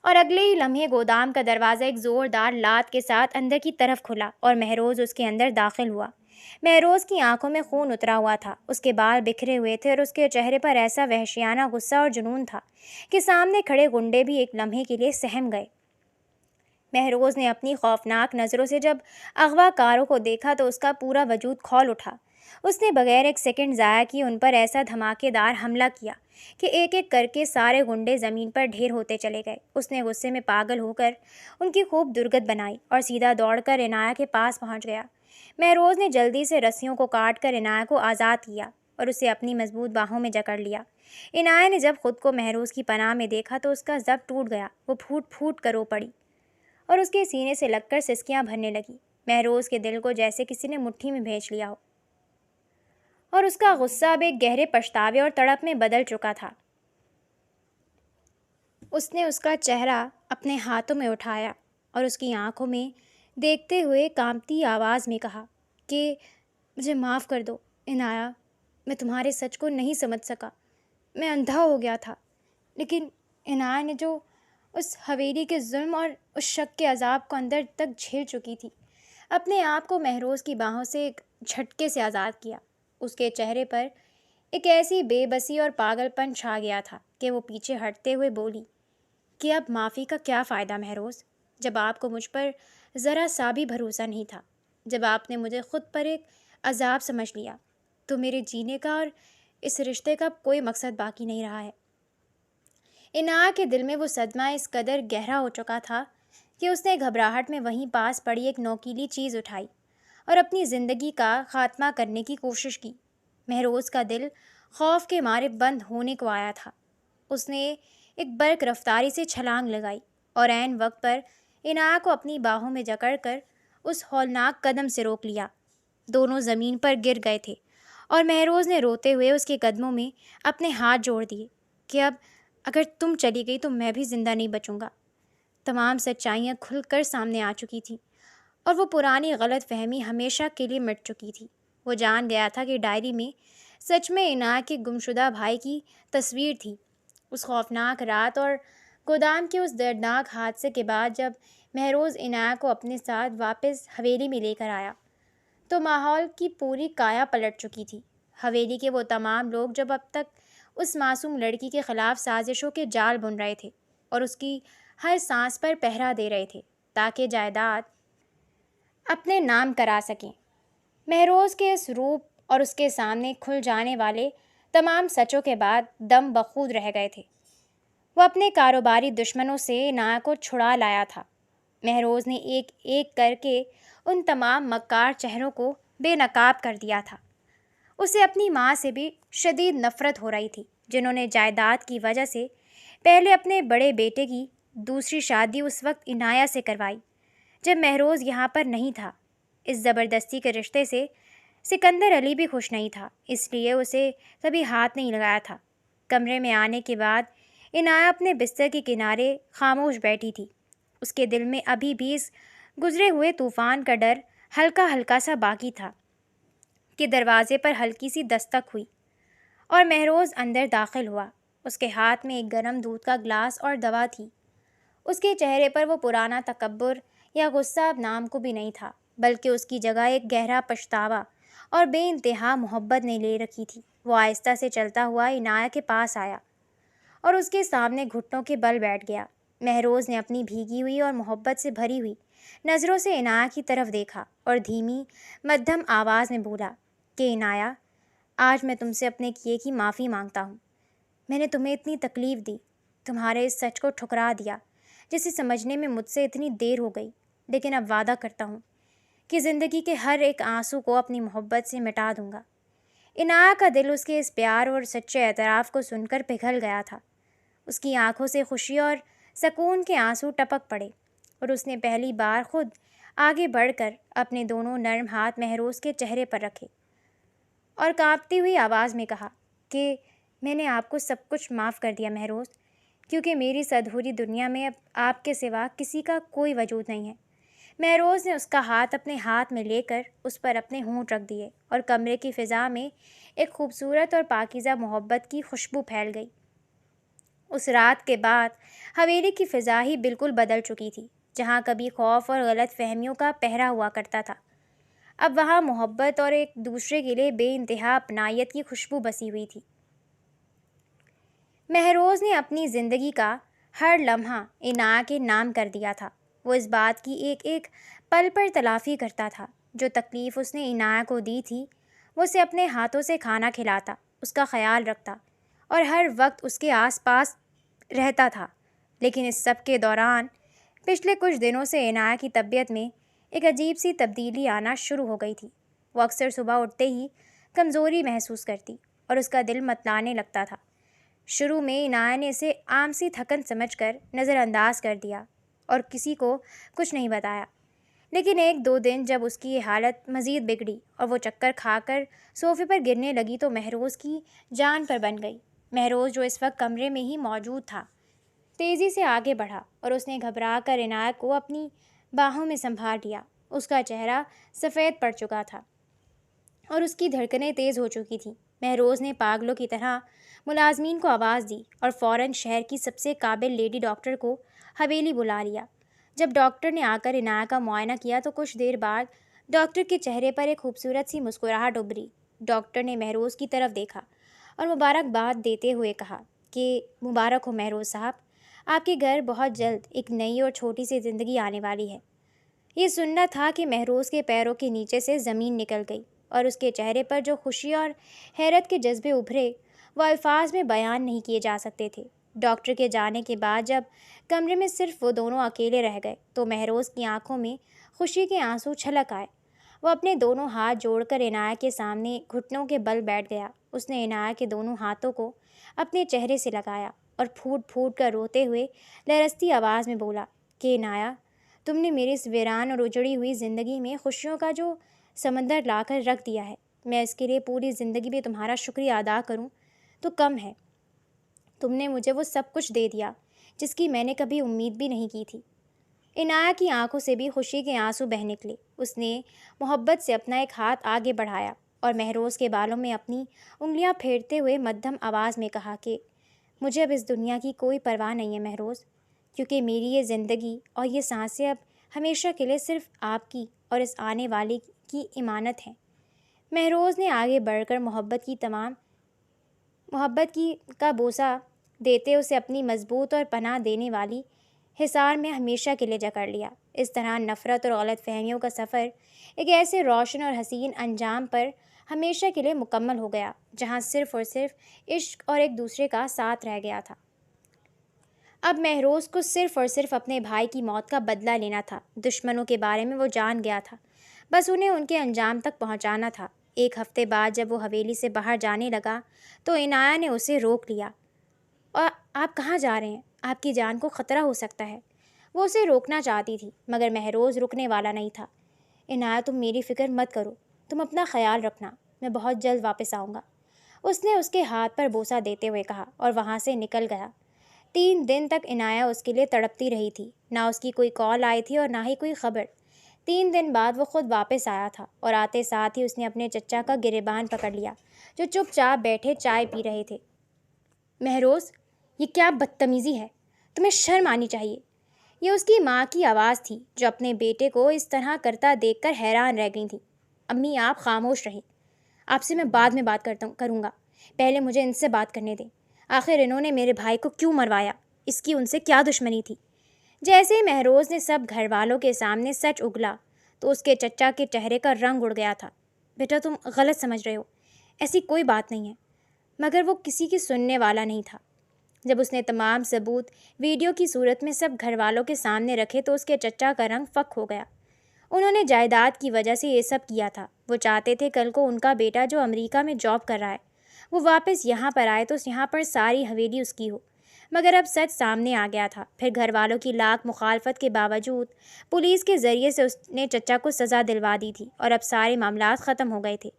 اور اگلے ہی لمحے گودام کا دروازہ ایک زوردار لات کے ساتھ اندر کی طرف کھلا اور مہروز اس کے اندر داخل ہوا۔ مہروز کی آنکھوں میں خون اترا ہوا تھا، اس کے بال بکھرے ہوئے تھے اور اس کے چہرے پر ایسا وحشیانہ غصہ اور جنون تھا کہ سامنے کھڑے غنڈے بھی ایک لمحے کے لیے سہم گئے۔ مہروز نے اپنی خوفناک نظروں سے جب اغوا کاروں کو دیکھا تو اس کا پورا وجود کھول اٹھا۔ اس نے بغیر ایک سیکنڈ ضائع کیے ان پر ایسا دھماکے دار حملہ کیا کہ ایک ایک کر کے سارے گنڈے زمین پر ڈھیر ہوتے چلے گئے۔ اس نے غصے میں پاگل ہو کر ان کی خوب درگت بنائی اور سیدھا دوڑ کر عنایہ کے پاس پہنچ گیا۔ مہروز نے جلدی سے رسیوں کو کاٹ کر عنایہ کو آزاد کیا اور اسے اپنی مضبوط باہوں میں جکڑ لیا۔ عنایہ نے جب خود کو مہروز کی پناہ میں دیکھا تو اس کا ضبط ٹوٹ گیا، وہ پھوٹ پھوٹ کر رو پڑی اور اس کے سینے سے لگ کر سسکیاں بھرنے لگی۔ مہروز کے دل کو جیسے کسی نے مٹھی میں بھینچ لیا ہو اور اس کا غصہ اب ایک گہرے پچھتاوے اور تڑپ میں بدل چکا تھا۔ اس نے اس کا چہرہ اپنے ہاتھوں میں اٹھایا اور اس کی آنکھوں میں دیکھتے ہوئے کانپتی آواز میں کہا کہ مجھے معاف کر دو عنایہ، میں تمہارے سچ کو نہیں سمجھ سکا، میں اندھا ہو گیا تھا۔ لیکن عنایہ نے جو اس حویلی کے ظلم اور اس شک کے عذاب کو اندر تک جھیل چکی تھی، اپنے آپ کو مہروز کی باہوں سے ایک جھٹکے سے آزاد کیا۔ اس کے چہرے پر ایک ایسی بے بسی اور پاگل پن چھا گیا تھا کہ وہ پیچھے ہٹتے ہوئے بولی کہ اب معافی کا کیا فائدہ مہروز، جب آپ کو مجھ پر ذرا سا بھی بھروسہ نہیں تھا، جب آپ نے مجھے خود پر ایک عذاب سمجھ لیا، تو میرے جینے کا اور اس رشتے کا کوئی مقصد باقی نہیں رہا ہے۔ عنایہ کے دل میں وہ صدمہ اس قدر گہرا ہو چکا تھا کہ اس نے گھبراہٹ میں وہیں پاس پڑی ایک نوکیلی چیز اٹھائی اور اپنی زندگی کا خاتمہ کرنے کی کوشش کی۔ مہروز کا دل خوف کے مارے بند ہونے کو آیا تھا۔ اس نے ایک برق رفتاری سے چھلانگ لگائی اور عین وقت پر عنایہ کو اپنی باہوں میں جکڑ کر اس ہولناک قدم سے روک لیا۔ دونوں زمین پر گر گئے تھے اور مہروز نے روتے ہوئے اس کے قدموں میں اپنے ہاتھ جوڑ دیے کہ اب اگر تم چلی گئی تو میں بھی زندہ نہیں بچوں گا۔ تمام سچائیاں کھل کر سامنے آ چکی تھیں اور وہ پرانی غلط فہمی ہمیشہ کے لیے مٹ چکی تھی۔ وہ جان گیا تھا کہ ڈائری میں سچ میں عنایہ کے گمشدہ بھائی کی تصویر تھی۔ اس خوفناک رات اور گودام کے اس دردناک حادثے کے بعد جب مہروز عنایہ کو اپنے ساتھ واپس حویلی میں لے کر آیا تو ماحول کی پوری کایا پلٹ چکی تھی۔ حویلی کے وہ تمام لوگ جب اب تک اس معصوم لڑکی کے خلاف سازشوں کے جال بن رہے تھے اور اس کی ہر سانس پر پہرا دے رہے تھے تاکہ جائیداد اپنے نام کرا سکیں۔ مہروز کے اس روپ اور اس کے سامنے کھل جانے والے تمام سچوں کے بعد دم بخود رہ گئے تھے۔ وہ اپنے کاروباری دشمنوں سے عنایہ کو چھڑا لایا تھا۔ مہروز نے ایک ایک کر کے ان تمام مکار چہروں کو بے نقاب کر دیا تھا۔ اسے اپنی ماں سے بھی شدید نفرت ہو رہی تھی، جنہوں نے جائیداد کی وجہ سے پہلے اپنے بڑے بیٹے کی دوسری شادی اس وقت عنایہ سے کروائی جب مہروز یہاں پر نہیں تھا۔ اس زبردستی کے رشتے سے سکندر علی بھی خوش نہیں تھا، اس لیے اسے کبھی ہاتھ نہیں لگایا تھا۔ کمرے میں آنے کے بعد عنایہ اپنے بستر کے کنارے خاموش بیٹھی تھی۔ اس کے دل میں ابھی بھی اس گزرے ہوئے طوفان کا ڈر ہلکا ہلکا سا باقی تھا کہ دروازے پر ہلکی سی دستک ہوئی اور مہروز اندر داخل ہوا۔ اس کے ہاتھ میں ایک گرم دودھ کا گلاس اور دوا تھی۔ اس کے چہرے پر وہ پرانا تکبر یا غصہ اب نام کو بھی نہیں تھا، بلکہ اس کی جگہ ایک گہرا پچھتاوا اور بے انتہا محبت نے لے رکھی تھی۔ وہ آہستہ سے چلتا ہوا عنایہ کے پاس آیا اور اس کے سامنے گھٹنوں کے بل بیٹھ گیا۔ مہروز نے اپنی بھیگی ہوئی اور محبت سے بھری ہوئی نظروں سے عنایہ کی طرف دیکھا اور دھیمی مدھم آواز میں بولا کہ عنایہ، آج میں تم سے اپنے کیے کی معافی مانگتا ہوں۔ میں نے تمہیں اتنی تکلیف دی، تمہارے اس سچ کو ٹھکرا دیا جسے سمجھنے میں مجھ سے اتنی دیر ہو گئی، لیکن اب وعدہ کرتا ہوں کہ زندگی کے ہر ایک آنسو کو اپنی محبت سے مٹا دوں گا۔ عنایہ کا دل اس کے اس پیار اور سچے اعتراف کو سن کر پگھل گیا تھا۔ اس کی آنکھوں سے خوشی اور سکون کے آنسو ٹپک پڑے اور اس نے پہلی بار خود آگے بڑھ کر اپنے دونوں نرم ہاتھ مہروز کے چہرے پر رکھے اور کانپتی ہوئی آواز میں کہا کہ میں نے آپ کو سب کچھ معاف کر دیا مہروز، کیونکہ میری اس ادھوری دنیا میں اب آپ کے سوا کسی کا کوئی وجود نہیں ہے۔ مہروز نے اس کا ہاتھ اپنے ہاتھ میں لے کر اس پر اپنے ہونٹ رکھ دیے اور کمرے کی فضا میں ایک خوبصورت اور پاکیزہ محبت کی خوشبو پھیل گئی۔ اس رات کے بعد حویلی کی فضا ہی بالکل بدل چکی تھی۔ جہاں کبھی خوف اور غلط فہمیوں کا پہرا ہوا کرتا تھا، اب وہاں محبت اور ایک دوسرے کے لیے بے انتہا اپنائیت کی خوشبو بسی ہوئی تھی۔ مہروز نے اپنی زندگی کا ہر لمحہ عنایہ کے نام کر دیا تھا۔ وہ اس بات کی ایک ایک پل پر تلافی کرتا تھا جو تکلیف اس نے عنایہ کو دی تھی، وہ اسے اپنے ہاتھوں سے کھانا کھلاتا، اس کا خیال رکھتا اور ہر وقت اس کے آس پاس رہتا تھا۔ لیکن اس سب کے دوران پچھلے کچھ دنوں سے عنایہ کی طبیعت میں ایک عجیب سی تبدیلی آنا شروع ہو گئی تھی۔ وہ اکثر صبح اٹھتے ہی کمزوری محسوس کرتی اور اس کا دل متلانے لگتا تھا۔ شروع میں عنایہ نے اسے عام سی تھکن سمجھ کر نظر انداز کر دیا اور کسی کو کچھ نہیں بتایا، لیکن ایک دو دن جب اس کی یہ حالت مزید بگڑی اور وہ چکر کھا کر صوفے پر گرنے لگی تو مہروز کی جان پر بن گئی۔ مہروز، جو اس وقت کمرے میں ہی موجود تھا، تیزی سے آگے بڑھا اور اس نے گھبرا کر عنایہ کو اپنی باہوں میں سنبھال لیا۔ اس کا چہرہ سفید پڑ چکا تھا اور اس کی دھڑکنیں تیز ہو چکی تھیں۔ مہروز نے پاگلوں کی طرح ملازمین کو آواز دی اور فوراً شہر کی سب سے قابل لیڈی ڈاکٹر کو حویلی بلا لیا۔ جب ڈاکٹر نے آ کر عنایہ کا معائنہ کیا تو کچھ دیر بعد ڈاکٹر کے چہرے پر ایک خوبصورت سی مسکراہٹ ابھری۔ ڈاکٹر نے مہروز کی طرف دیکھا اور مبارکباد دیتے ہوئے کہا کہ مبارک ہو مہروز صاحب، آپ کے گھر بہت جلد ایک نئی اور چھوٹی سی زندگی آنے والی ہے۔ یہ سننا تھا کہ مہروز کے پیروں کے نیچے سے زمین نکل گئی اور اس کے چہرے پر جو خوشی اور حیرت کے جذبے ابھرے وہ الفاظ میں بیان نہیں کیے جا سکتے تھے۔ ڈاکٹر کے جانے کے بعد جب کمرے میں صرف وہ دونوں اکیلے رہ گئے تو مہروز کی آنکھوں میں خوشی کے آنسو چھلک آئے۔ وہ اپنے دونوں ہاتھ جوڑ کر عنایہ کے سامنے گھٹنوں کے بل بیٹھ گیا۔ اس نے عنایہ کے دونوں ہاتھوں کو اپنے چہرے سے لگایا اور پھوٹ پھوٹ کر روتے ہوئے لرزتی آواز میں بولا کہ عنایہ، تم نے میری اس ویران اور اجڑی ہوئی زندگی میں خوشیوں کا جو سمندر لا کر رکھ دیا ہے، میں اس کے لیے پوری زندگی میں تمہارا شکریہ ادا کروں تو کم ہے۔ تم نے مجھے وہ سب کچھ دے دیا جس کی میں نے کبھی امید بھی نہیں کی تھی۔ عنایہ کی آنکھوں سے بھی خوشی کے آنسو بہہ نکلے۔ اس نے محبت سے اپنا ایک ہاتھ آگے بڑھایا اور مہروز کے بالوں میں اپنی انگلیاں پھیرتے ہوئے مدھم آواز میں کہا کہ مجھے اب اس دنیا کی کوئی پرواہ نہیں ہے مہروز، کیونکہ میری یہ زندگی اور یہ سانسیں اب ہمیشہ کے لیے صرف آپ کی اور اس آنے والے کی امانت ہیں۔ مہروز نے آگے بڑھ کر محبت کا بوسہ دیتے اسے اپنی مضبوط اور پناہ دینے والی حصار میں ہمیشہ کے لیے جکڑ لیا۔ اس طرح نفرت اور غلط فہمیوں کا سفر ایک ایسے روشن اور حسین انجام پر ہمیشہ کے لیے مکمل ہو گیا جہاں صرف اور صرف عشق اور ایک دوسرے کا ساتھ رہ گیا تھا۔ اب مہروز کو صرف اور صرف اپنے بھائی کی موت کا بدلہ لینا تھا۔ دشمنوں کے بارے میں وہ جان گیا تھا، بس انہیں ان کے انجام تک پہنچانا تھا۔ ایک ہفتے بعد جب وہ حویلی سے باہر جانے لگا تو عنایہ نے اسے روک لیا۔ اور آپ کہاں جا رہے ہیں؟ آپ کی جان کو خطرہ ہو سکتا ہے۔ وہ اسے روکنا چاہتی تھی مگر مہروز رکنے والا نہیں تھا۔ عنایہ، تم میری فکر مت کرو، تم اپنا خیال رکھنا، میں بہت جلد واپس آؤں گا، اس نے اس کے ہاتھ پر بوسہ دیتے ہوئے کہا اور وہاں سے نکل گیا۔ 3 دن تک عنایہ اس کے لیے تڑپتی رہی تھی۔ نہ اس کی کوئی کال آئی تھی اور نہ ہی کوئی خبر۔ 3 دن بعد وہ خود واپس آیا تھا اور آتے ساتھ ہی اس نے اپنے چچا کا گریبان پکڑ لیا جو چپ چاپ بیٹھے چائے پی رہے تھے۔ مہروز، یہ کیا بدتمیزی ہے؟ تمہیں شرم آنی چاہیے۔ یہ اس کی ماں کی آواز تھی جو اپنے بیٹے کو اس طرح کرتا دیکھ کر حیران رہ گئی تھی۔ امی، آپ خاموش رہیں، آپ سے میں بعد میں بات کروں گا، پہلے مجھے ان سے بات کرنے دیں۔ آخر انہوں نے میرے بھائی کو کیوں مروایا؟ اس کی ان سے کیا دشمنی تھی؟ جیسے ہی مہروز نے سب گھر والوں کے سامنے سچ اگلا تو اس کے چچا کے چہرے کا رنگ اڑ گیا تھا۔ بیٹا، تم غلط سمجھ رہے ہو، ایسی کوئی بات نہیں ہے۔ مگر وہ کسی کی سننے والا نہیں تھا۔ جب اس نے تمام ثبوت ویڈیو کی صورت میں سب گھر والوں کے سامنے رکھے تو اس کے چچا کا رنگ فک ہو گیا۔ انہوں نے جائیداد کی وجہ سے یہ سب کیا تھا۔ وہ چاہتے تھے کل کو ان کا بیٹا جو امریکہ میں جاب کر رہا ہے وہ واپس یہاں پر آئے تو یہاں پر ساری حویلی اس کی ہو، مگر اب سچ سامنے آ گیا تھا۔ پھر گھر والوں کی لاکھ مخالفت کے باوجود پولیس کے ذریعے سے اس نے چچا کو سزا دلوا دی تھی اور اب سارے معاملات ختم ہو گئے تھے۔